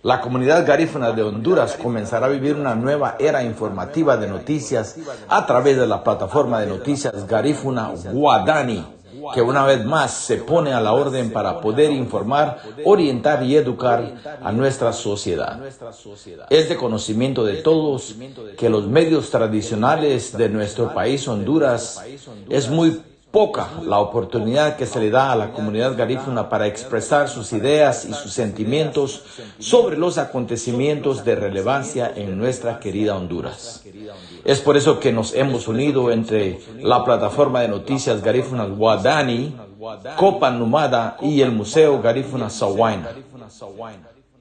La comunidad garífuna de Honduras comenzará a vivir una nueva era informativa de noticias a través de la plataforma de noticias garífuna Guadani, que una vez más se pone a la orden para poder informar, orientar y educar a nuestra sociedad. Es de conocimiento de todos que los medios tradicionales de nuestro país Honduras es muy poca la oportunidad que se le da a la comunidad garífuna para expresar sus ideas y sus sentimientos sobre los acontecimientos de relevancia en nuestra querida Honduras. Es por eso que nos hemos unido entre la plataforma de noticias garífunas Guadani, Copa Numada y el Museo Garífuna Sahuayna,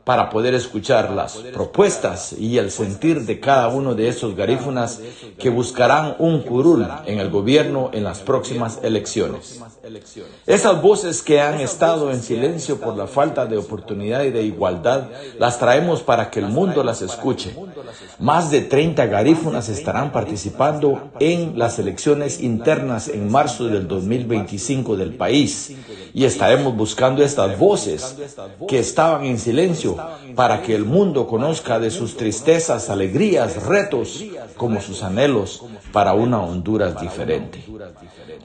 para poder escuchar las propuestas y el sentir de cada uno de esos garífunas que buscarán un curul en el gobierno en las próximas elecciones. Esas voces que han estado en silencio por la falta de oportunidad y de igualdad, las traemos para que el mundo las escuche. Más de 30 garífunas estarán participando en las elecciones internas en marzo del 2025 del país, y estaremos buscando estas voces que estaban en silencio para que el mundo conozca de sus tristezas, alegrías, retos, como sus anhelos para una Honduras diferente.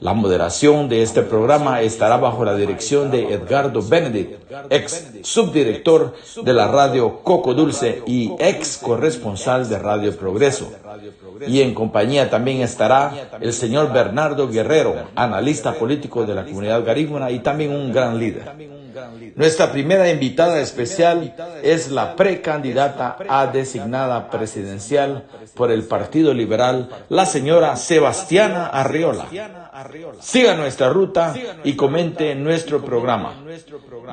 La moderación de este programa estará bajo la dirección de Edgardo Benedict, ex subdirector de la radio Coco Dulce y ex corresponsal de Radio Progreso. Y en compañía también estará el señor Bernardo Guerrero, analista político de la comunidad garífuna y también un gran líder. Nuestra primera invitada especial es la precandidata a designada presidencial por el Partido Liberal, la señora Sebastiana Arriola. Siga nuestra ruta y comente nuestro programa.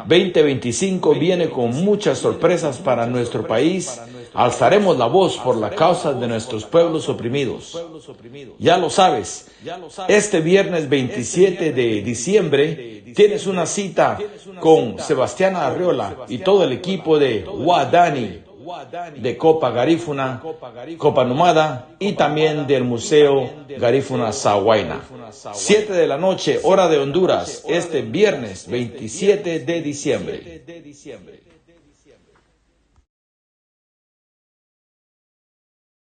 2025 viene con muchas sorpresas para nuestro país. Alzaremos la voz por la causa de nuestros pueblos oprimidos. Ya lo sabes, este viernes 27 de diciembre tienes una cita con Sebastiana Arriola y todo el equipo de Guadani, de Copa Garífuna, Copa Numada y también del Museo Garífuna Sahuayna. 7 de la noche, hora de Honduras, este viernes 27 de diciembre.